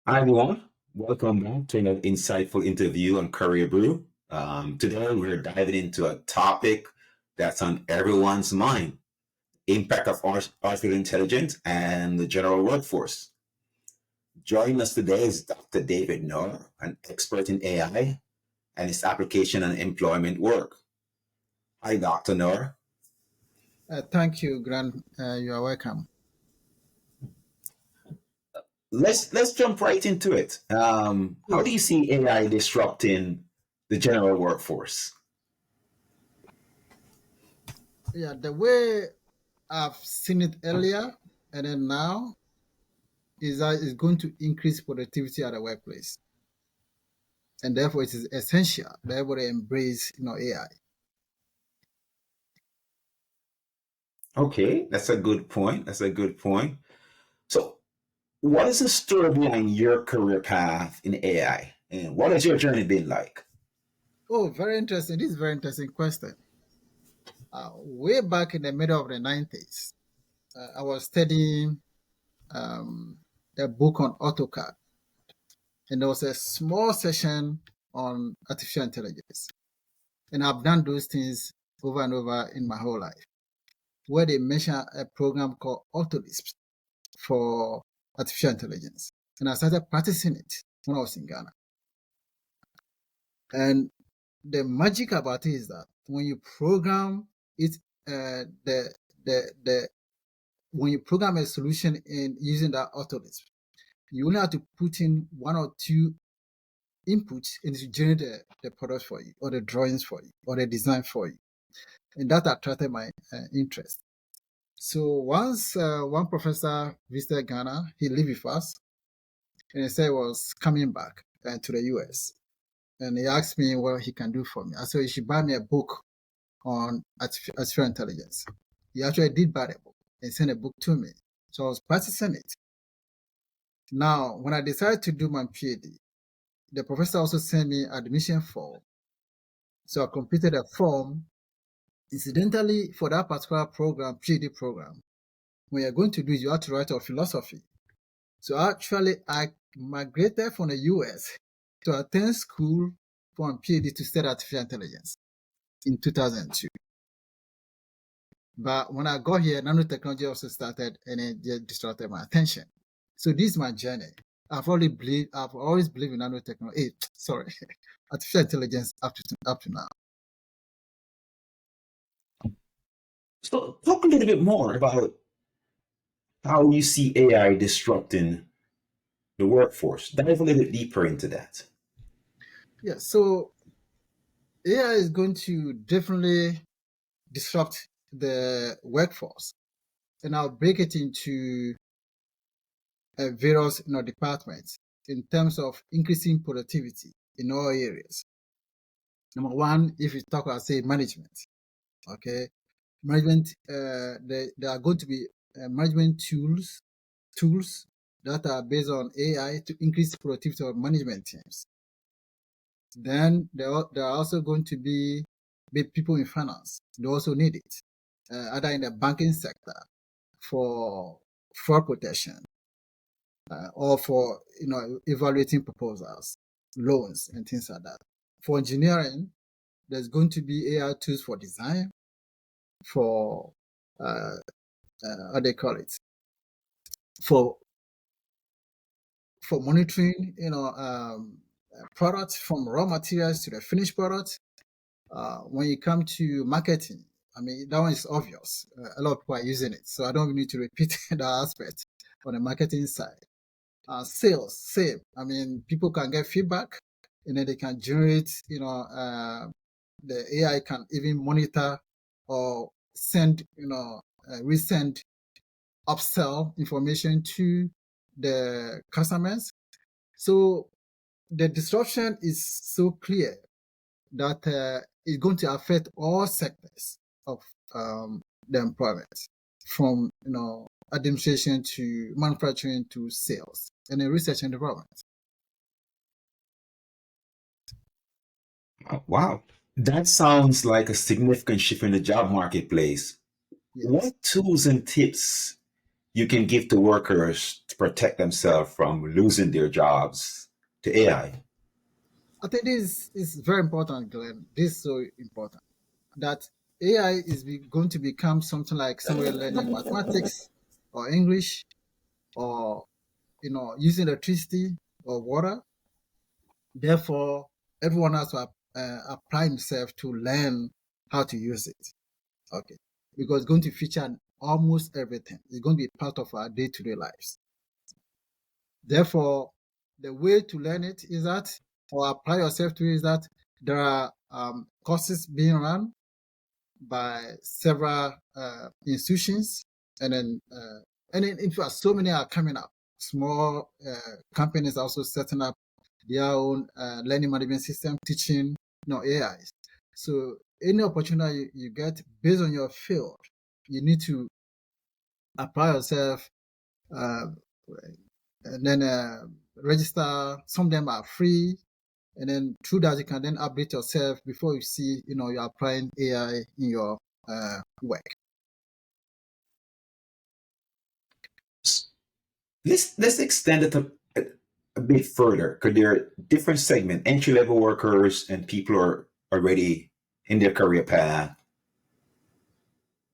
Hi everyone, welcome back to another insightful interview on Career Brew. Today we're diving into a topic that's on everyone's mind: impact of artificial intelligence and the general workforce. Joining us today is Dr. David Noye, an expert in AI and its application on employment work. Hi, Dr. Noye. Thank you, Grant. You are welcome. Let's jump right into it. How do Please. you see AI disrupting the general workforce? Yeah, the way I've seen it earlier and then now is that it's going to increase productivity at the workplace. And therefore, it is essential that everybody embrace AI. Okay, that's a good point. That's a good point. So, what is the story behind your career path in AI? And what has your journey been like? Oh, very interesting. This is a very interesting question. Way back in the middle of the 90s, I was studying um, a book on AutoCAD, and there was a small session on artificial intelligence. And I've done those things over and over in my whole life, where they mention a program called Autolisp for artificial intelligence. And I started practicing it when I was in Ghana. And the magic about it is that when you program it, the when you program a solution in using that Autolisp, you only have to put in one or two inputs and it will generate the product for you, or the drawings for you, or the design for you. And that attracted my interest. So once one professor visited Ghana, he lived with us, and he said he was coming back to the US. And he asked me what he can do for me. I said, you should buy me a book on artificial intelligence. He actually did buy the book and sent a book to me. So I was practicing it. Now, when I decided to do my PhD, the professor also sent me admission form. So I completed a form. Incidentally, for that particular program, PhD program, when you're going to do it, you have to write a philosophy. So actually, I migrated from the US to attend school for a PhD to study artificial intelligence in 2002. But when I got here, nanotechnology also started, and it just distracted my attention. So this is my journey. I've always believed in nanotechnology. Artificial intelligence up to now. So, talk a little bit more about how you see AI disrupting the workforce. Dive a little bit deeper into that. Yeah. So AI is going to definitely disrupt the workforce, and I'll break it into various departments in terms of increasing productivity in all areas. Number one, if you talk about, say, management, okay, management, there are going to be management tools that are based on AI to increase productivity of management teams. Then there are also going to be people in finance. They also need it, either in the banking sector for fraud protection, or for evaluating proposals, loans, and things like that. For engineering, there's going to be AI tools for design, for how they call it, for monitoring, products from raw materials to the finished product. When you come to marketing, I mean, that one is obvious. A lot of people are using it, so I don't need to repeat that aspect on the marketing side. Sales, same. I mean, people can get feedback, and then they can generate, the AI can even monitor or send, resend upsell information to the customers. So the disruption is so clear that it's going to affect all sectors of the employment, from administration to manufacturing to sales and then research and development. Wow. That sounds like a significant shift in the job marketplace. Yes. What tools and tips you can give to workers to protect themselves from losing their jobs to AI? I think this is very important, Glenn. This is so important that AI is going to become something like somebody learning mathematics or English or using electricity or water. Therefore, everyone has to apply himself to learn how to use it. Okay, because it's going to feature in almost everything. It's going to be part of our day-to-day lives. Therefore, the way to learn it is that, or apply yourself to it, is that there are courses being run by several institutions, and then in fact, so many are coming up. Small companies are also setting up their own learning management system, teaching AIs. So any opportunity you get based on your field, you need to apply yourself, and then register. Some of them are free, and then through that you can then update yourself before you see you're applying AI in your work. Let's extend it a bit further, because there are different segments: entry level workers and people who are already in their career path,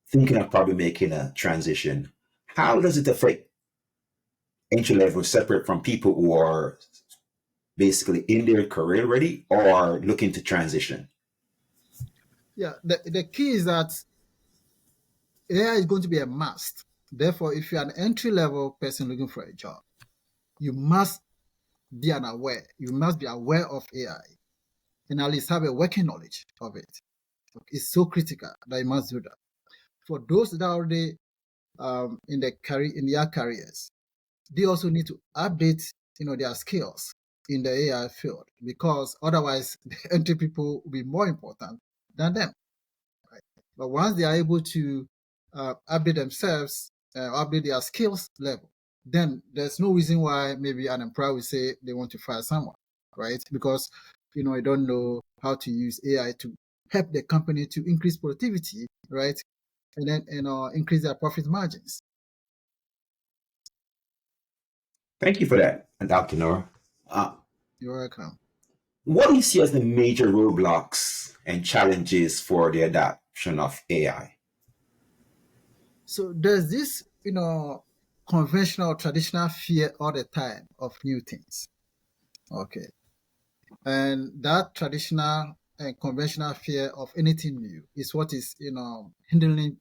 thinking of probably making a transition. How does it affect entry level separate from people who are basically in their career already or looking to transition? Yeah, the key is that AI is going to be a must. Therefore, if you're an entry level person looking for a job, you must be unaware. You must be aware of AI and at least have a working knowledge of it. It's so critical that you must do that. For those that are already in their careers, they also need to update their skills in the AI field, because otherwise the entry people will be more important than them. Right? But once they are able to update themselves, update their skills level, then there's no reason why maybe an employer will say they want to fire someone, right? Because you don't know how to use AI to help the company to increase productivity, right? And then increase their profit margins. Thank you for that, Dr. Noor. You're welcome. What do you see as the major roadblocks and challenges for the adoption of AI? So there's this, conventional, traditional fear all the time of new things. Okay. And that traditional and conventional fear of anything new is what is, hindering,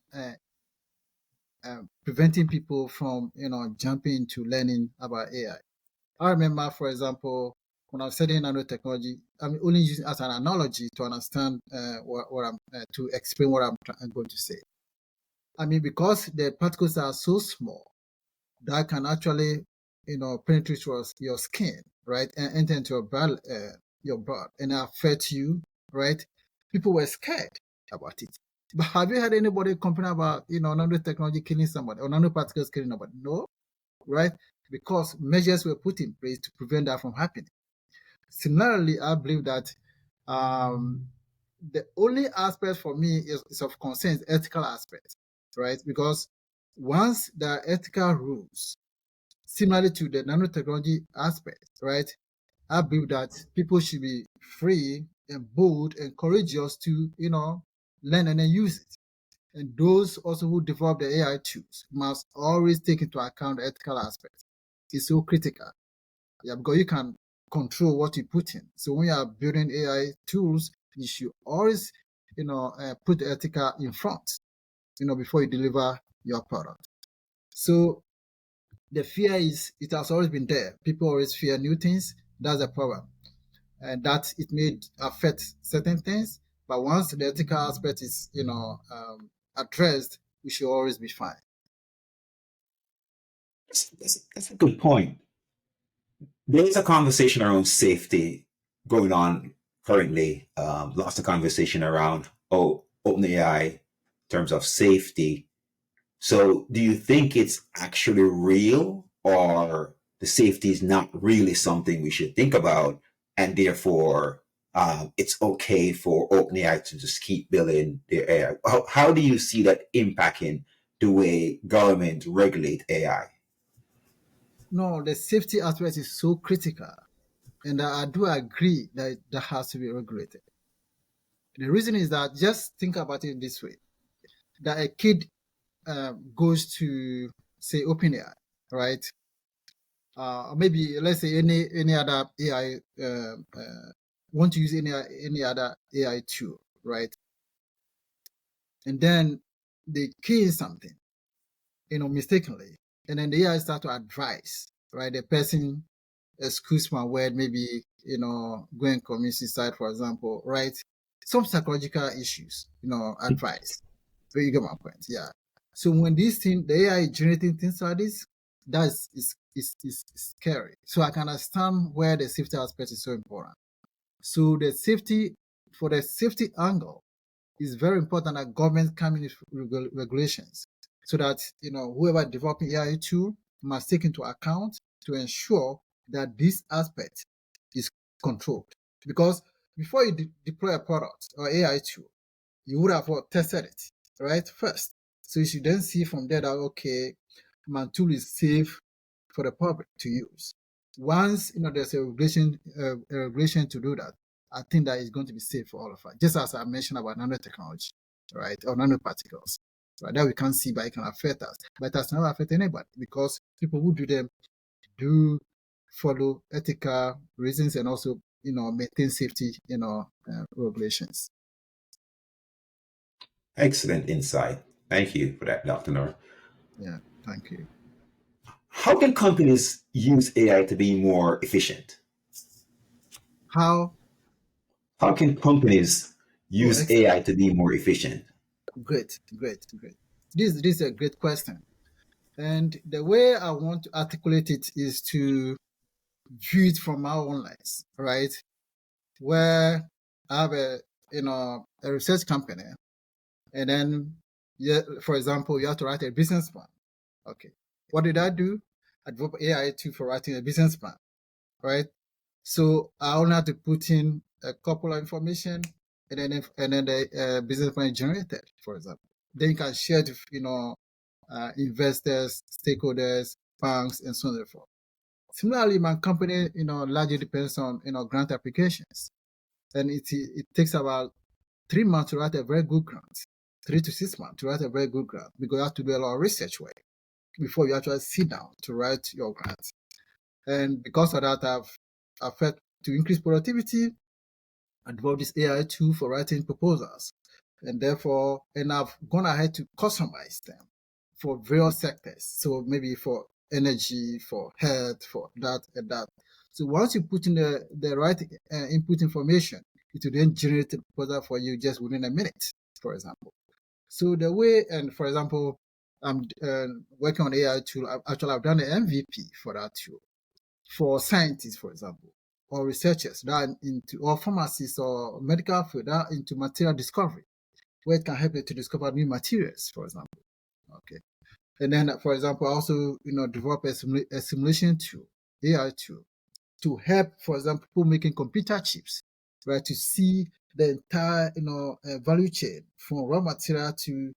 preventing people from, jumping into learning about AI. I remember, for example, when I was studying nanotechnology, I'm only using it as an analogy to understand what I'm, to explain what I'm going to say. Because the particles are so small that can actually, penetrate your skin, right, and enter into your blood and affect you, right? People were scared about it. But have you heard anybody complain about, nanotechnology killing somebody or nanoparticles killing somebody? No, right? Because measures were put in place to prevent that from happening. Similarly, I believe that the only aspect for me is of concern is ethical aspect, right? Because once there are ethical rules, similarly to the nanotechnology aspect, right? I believe that people should be free and bold and courageous to, learn and then use it. And those also who develop the AI tools must always take into account the ethical aspect. It's so critical. Yeah, because you can control what you put in. So when you are building AI tools, you should always, put the ethical in front, before you deliver your product. So the fear it has always been there. People always fear new things. That's the problem. And that it may affect certain things. But once the ethical aspect is, addressed, we should always be fine. That's a good point. There's a conversation around safety going on currently. Lots of conversation around OpenAI in terms of safety. So, do you think it's actually real, or the safety is not really something we should think about, and therefore it's okay for OpenAI to just keep building their AI? How do you see that impacting the way government regulate AI? No, the safety aspect is so critical, and I do agree that that has to be regulated. The reason is that just think about it this way: that a kid goes to say OpenAI, right? Maybe let's say any other AI want to use any other AI tool, right? And then they key in something, mistakenly, and then the AI start to advise, right? The person, excuse my word, maybe go and commit suicide, for example, right? Some psychological issues, advice. So you get my point, yeah. So when this thing, the AI is generating things like this, that is scary. So I can understand where the safety aspect is so important. So for the safety angle, it's very important that government come in with regulations so that whoever developing AI tool must take into account to ensure that this aspect is controlled. Because before you deploy a product or AI tool, you would have tested it, right? First. So you should then see from there that, okay, my tool is safe for the public to use. Once there's a regulation to do that, I think that is going to be safe for all of us. Just as I mentioned about nanotechnology, right, or nanoparticles, right, that we can't see, but it can affect us. But it does not affect anybody because people who do them do follow ethical reasons and also maintain safety regulations. Excellent insight. Thank you for that, Dr. Noor. Yeah, thank you. How can companies use AI to be more efficient? How? How can companies Oh, use excellent. AI to be more efficient? Great. This is a great question. And the way I want to articulate it is to view it from our own lens, right? Where I have a research company, and then for example, you have to write a business plan. Okay. What did I do? I developed AI tool for writing a business plan, right? So I only have to put in a couple of information, and then the business plan is generated, for example. Then you can share it with investors, stakeholders, banks, and so on and so forth. Similarly, my company largely depends on grant applications, and it takes about 3 months to write a very good grant, 3 to 6 months to write a very good grant, because you have to do a lot of research work before you actually sit down to write your grant. And because of that, I've had to increase productivity. I developed this AI tool for writing proposals, and I've gone ahead to customize them for various sectors. So maybe for energy, for health, for that and that. So once you put in the right input information, it will then generate a proposal for you just within a minute, for example. So the way, and for example, I'm working on AI tool. I've done an MVP for that tool for scientists, for example, or researchers that are into, or pharmacists or medical field that are into material discovery, where it can help you to discover new materials, for example. Okay. And then, for example, also, develop a simulation tool, AI tool, to help, for example, people making computer chips, right, to see the entire, value chain from raw material to,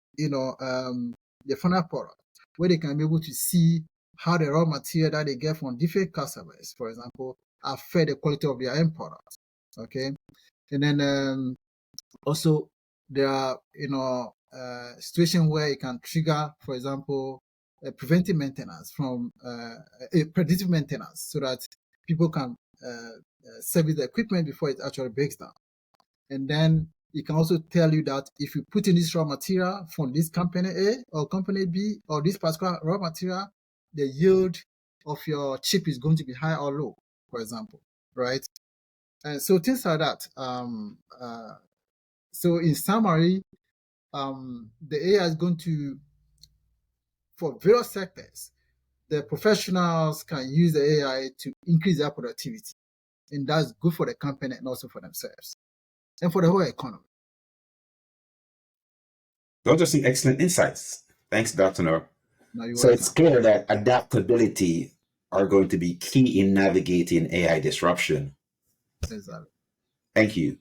the final product, where they can be able to see how the raw material that they get from different customers, for example, affect the quality of their end product. Okay. And then also there are, situations where it can trigger, for example, preventive maintenance from predictive maintenance, so that people can service the equipment before it actually breaks down. And then it can also tell you that if you put in this raw material from this company A or company B, or this particular raw material, the yield of your chip is going to be high or low, for example, right? And so things like that. So in summary, the AI is going to, for various sectors, the professionals can use the AI to increase their productivity. And that's good for the company and also for themselves and for the whole economy. Those are some excellent insights. Thanks, Dr. Noor. Now you're So it's welcome. clear that adaptability are going to be key in navigating AI disruption. Exactly. Thank you.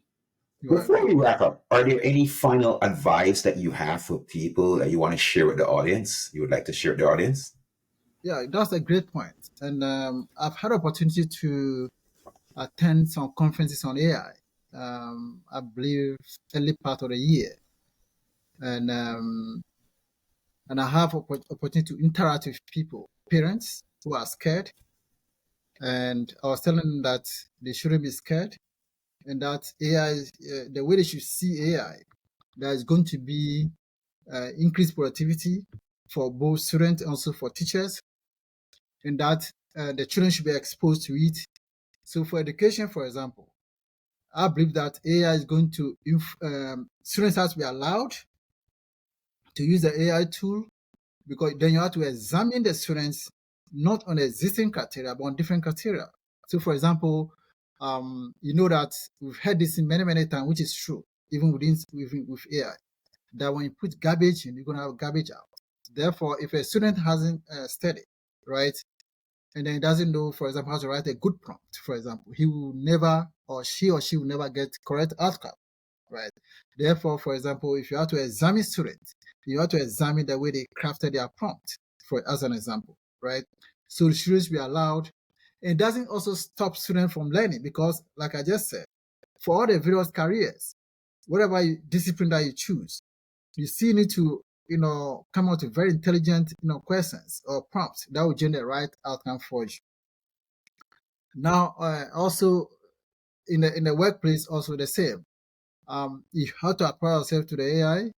You are Before we wrap up, are there any final advice that you have for people that you want to share with the audience? You would like to share with the audience? Yeah, that's a great point. And I've had opportunity to attend some conferences on AI. I believe early part of the year, and I have opportunity to interact with people, parents who are scared, and I was telling them that they shouldn't be scared, and that AI, the way they should see AI, there is going to be increased productivity for both students and also for teachers, and that the children should be exposed to it. So for education, for example, I believe that AI is going to, students have to be allowed to use the AI tool, because then you have to examine the students not on existing criteria, but on different criteria. So for example, you know that we've heard this many, many times, which is true, even with AI, that when you put garbage in, you're going to have garbage out. Therefore, if a student hasn't studied, right, and then he doesn't know, for example, how to write a good prompt, for example, he will never, or she will never get correct outcome, right? Therefore, for example, if you have to examine students, you have to examine the way they crafted their prompt, for as an example, right? So the students be allowed. It doesn't also stop students from learning, because, like I just said, for all the various careers, whatever discipline that you choose, you still need to, come out with very intelligent, questions or prompts that will generate the right outcome for you. Now, also in the workplace, also the same. You have to apply yourself to the AI.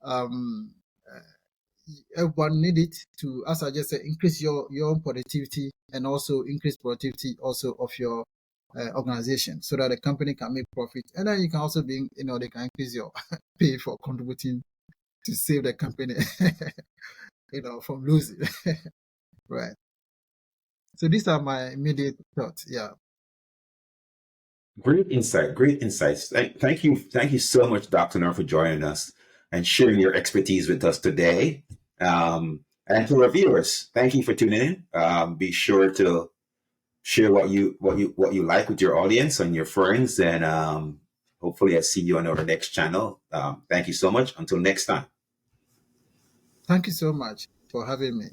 Um, Everyone need it to, as I just said, increase your own productivity, and also increase productivity also of your organization, so that the company can make profit, and then you can also be, they can increase your pay for contributing to save the company, from losing. Right. So these are my immediate thoughts. Yeah. Great insight. Great insights. Thank you so much, Dr. Noor, for joining us and sharing your expertise with us today. And to our viewers, thank you for tuning in. Be sure to share what you like with your audience and your friends, and hopefully I see you on our next channel. Thank you so much. Until next time. Thank you so much for having me.